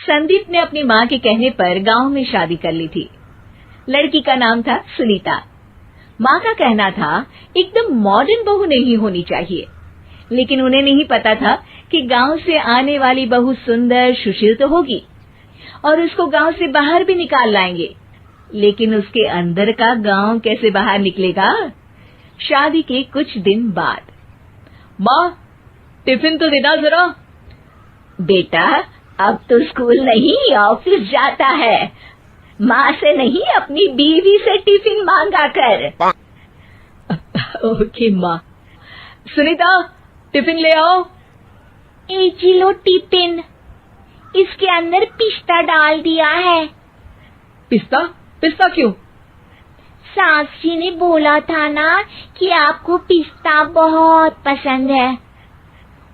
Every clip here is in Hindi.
संदीप ने अपनी माँ के कहने पर गांव में शादी कर ली थी। लड़की का नाम था सुनीता। माँ का कहना था एकदम मॉडर्न बहू नहीं होनी चाहिए, लेकिन उन्हें नहीं पता था कि गांव से आने वाली बहू सुंदर सुशील तो होगी और उसको गांव से बाहर भी निकाल लाएंगे, लेकिन उसके अंदर का गांव कैसे बाहर निकलेगा। शादी के कुछ दिन बाद, माँ टिफिन तो देना जरा। बेटा अब तो स्कूल नहीं ऑफिस जाता है, माँ से नहीं अपनी बीवी से टिफिन मांगा कर। ओके माँ। सुनीता टिफिन ले आओ। एक किलो टिफिन, इसके अंदर पिस्ता डाल दिया है। पिस्ता? पिस्ता क्यों? सास जी ने बोला था ना कि आपको पिस्ता बहुत पसंद है।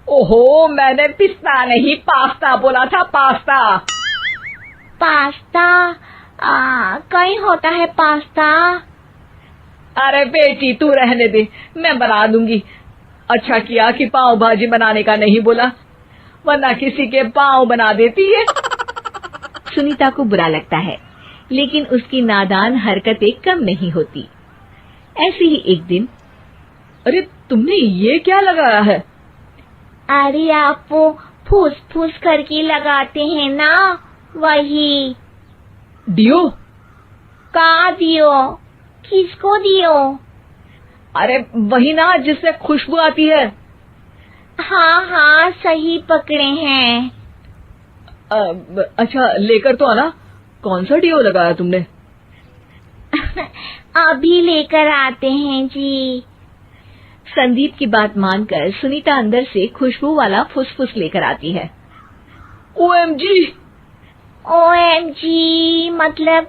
ओहो, मैंने पिस्ता नहीं पास्ता बोला था, पास्ता। पास्ता? कहीं होता है पास्ता? अरे बेटी तू रहने दे, मैं बना दूंगी। अच्छा किया कि पाव भाजी बनाने का नहीं बोला, वरना किसी के पाव बना देती है। सुनीता को बुरा लगता है, लेकिन उसकी नादान हरकतें कम नहीं होती। ऐसे ही एक दिन, अरे तुमने ये क्या लगाया है? अरे आप वो फूस फूस करके लगाते हैं ना, वही। डियो? का दियो? किसको दियो? अरे वही ना जिससे खुशबू आती है। हाँ हाँ सही पकड़े हैं। अच्छा लेकर तो आना। कौन सा डियो लगाया तुमने? अभी लेकर आते हैं जी। संदीप की बात मानकर सुनीता अंदर से खुशबू वाला फुसफुस लेकर आती है। ओएमजी! ओएमजी मतलब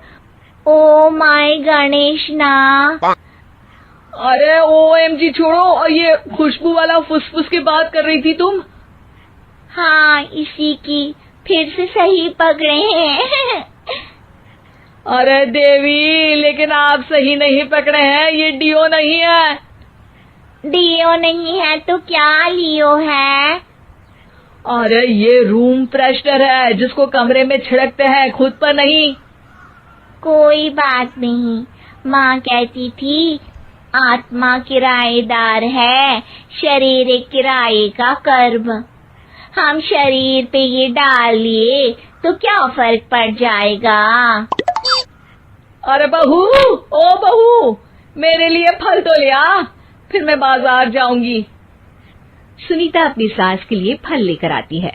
ओ माय गणेश ना। अरे ओएमजी छोड़ो, ये खुशबू वाला फुसफुस की बात कर रही थी तुम? हाँ इसी की, फिर से सही पकड़े हैं। अरे देवी, लेकिन आप सही नहीं पकड़े हैं, ये डियो नहीं है। डियो नहीं है तो क्या लियो है? अरे ये रूम फ्रेशनर है, जिसको कमरे में छिड़कते हैं, खुद पर नहीं। कोई बात नहीं, माँ कहती थी आत्मा किराएदार है, शरीर एक किराए का कर्म। हम शरीर पे ये डाल लिए तो क्या फर्क पड़ जाएगा। अरे बहू, ओ बहू, मेरे लिए फल तो ले आ, फिर मैं बाजार जाऊंगी। सुनीता अपनी सास के लिए फल लेकर आती है।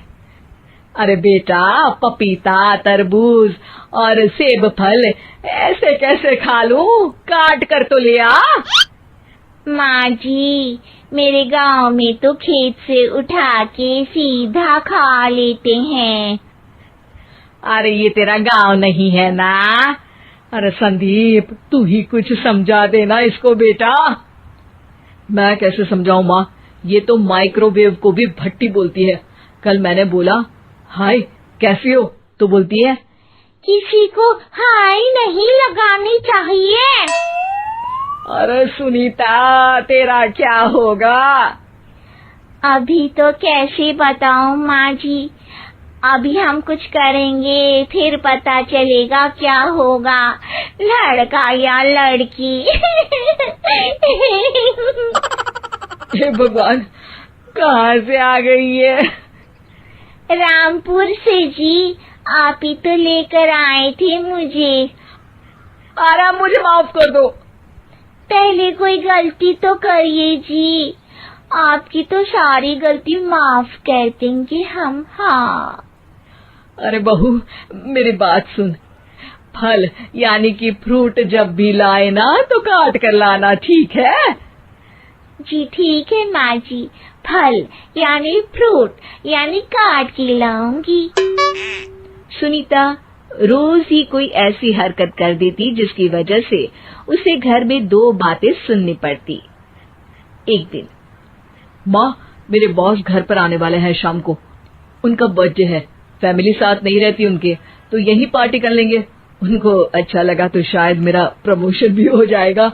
अरे बेटा, पपीता, तरबूज और सेब फल ऐसे कैसे खा लूं? काट कर तो ले आ। माँ जी, मेरे गांव में तो खेत से उठा के सीधा खा लेते हैं। अरे ये तेरा गांव नहीं है ना। अरे संदीप, तू ही कुछ समझा देना इसको बेटा। मैं कैसे समझाऊं माँ, ये तो माइक्रोवेव को भी भट्टी बोलती है। कल मैंने बोला हाय कैसी हो, तो बोलती है किसी को हाय नहीं लगानी चाहिए। अरे सुनीता, तेरा क्या होगा? अभी तो कैसे बताऊं माँ जी, अभी हम कुछ करेंगे फिर पता चलेगा क्या होगा, लड़का या लड़की। हे भगवान, कहाँ से आ गई है? रामपुर से जी, आप ही तो लेकर आए थे मुझे। अरे मुझे माफ कर दो। पहले कोई गलती तो करिए जी, आपकी तो सारी गलती माफ कर देंगे हम। हाँ अरे बहू, मेरी बात सुन। फल यानी कि फ्रूट जब भी लाए ना तो काट कर लाना, ठीक है? जी ठीक है माँ जी, फल यानी फ्रूट यानी काट के लाऊंगी। सुनीता रोज ही कोई ऐसी हरकत कर देती जिसकी वजह से उसे घर में दो बातें सुननी पड़ती। एक दिन, माँ, मेरे बॉस घर पर आने वाले हैं शाम को। उनका बर्थडे है, फैमिली साथ नहीं रहती उनके, तो यही पार्टी कर लेंगे। उनको अच्छा लगा तो शायद मेरा प्रमोशन भी हो जाएगा।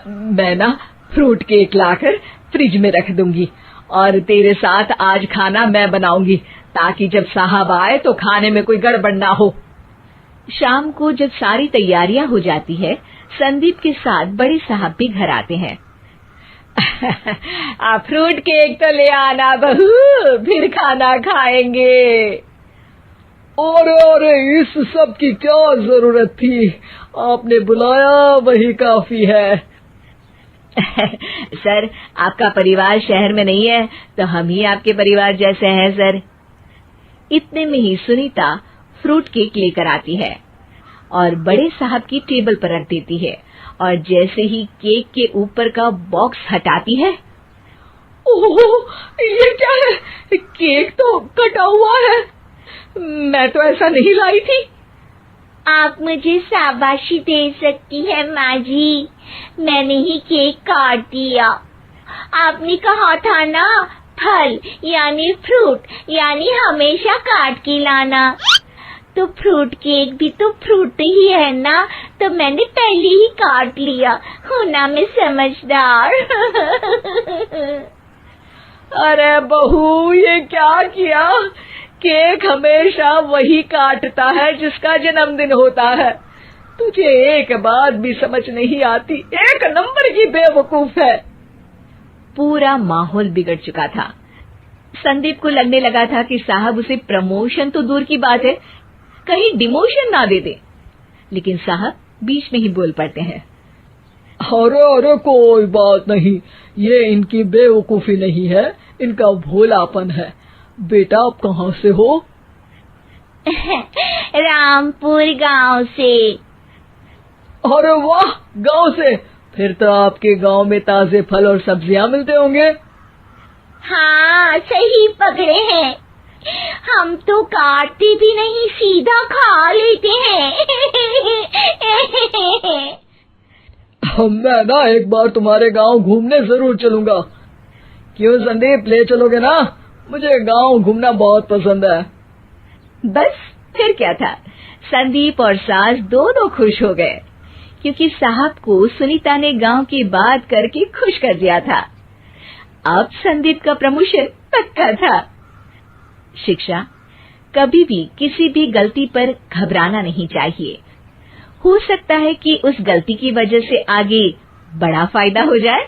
मैं ना फ्रूट केक लाकर फ्रिज में रख दूंगी और तेरे साथ आज खाना मैं बनाऊंगी, ताकि जब साहब आए तो खाने में कोई गड़बड़ ना हो। शाम को जब सारी तैयारियां हो जाती है, संदीप के साथ बड़े साहब भी घर आते हैं। फ्रूट केक तो ले आना बहू, फिर खाना खाएंगे। अरे इस सब की क्या जरूरत थी, आपने बुलाया वही काफी है। सर, आपका परिवार शहर में नहीं है तो हम ही आपके परिवार जैसे हैं सर। इतने में ही सुनीता फ्रूट केक लेकर आती है और बड़े साहब की टेबल पर रख देती है, और जैसे ही केक के ऊपर का बॉक्स हटाती है, ओह, ये क्या है? केक तो कटा हुआ है, मैं तो ऐसा नहीं लाई थी। आप मुझे शाबाशी दे सकती है माँ जी, मैंने ही केक काट दिया। आपने कहा था ना, फल यानी फ्रूट यानी हमेशा काट के लाना, तो फ्रूट केक भी तो फ्रूट ही है ना, तो मैंने पहले ही काट लिया। हूँ ना मैं समझदार। अरे बहू, ये क्या किया? केक हमेशा वही काटता है जिसका जन्मदिन होता है। तुझे एक बात भी समझ नहीं आती, एक नंबर की बेवकूफ है। पूरा माहौल बिगड़ चुका था। संदीप को लगने लगा था कि साहब उसे प्रमोशन तो दूर की बात है, कहीं डिमोशन ना दे दे, लेकिन साहब बीच में ही बोल पड़ते हैं। अरे कोई बात नहीं, ये इनकी बेवकूफी नहीं है, इनका भोलापन है। बेटा आप कहाँ से हो? रामपुर गांव से। अरे वाह, गांव से? फिर तो आपके गांव में ताजे फल और सब्जियां मिलते होंगे। हाँ, सही पकड़े हैं। हम तो काटते भी नहीं, सीधा खा लेते हैं। मैं ना एक बार तुम्हारे गांव घूमने जरूर चलूंगा। क्यों संदीप, ले चलोगे ना? मुझे गांव घूमना बहुत पसंद है। बस फिर क्या था, संदीप और सास दोनों खुश हो गए, क्योंकि साहब को सुनीता ने गांव की बात करके खुश कर दिया था। अब संदीप का प्रमोशन पक्का था। शिक्षा, कभी भी किसी भी गलती पर घबराना नहीं चाहिए। हो सकता है कि उस गलती की वजह से आगे बड़ा फायदा हो जाए।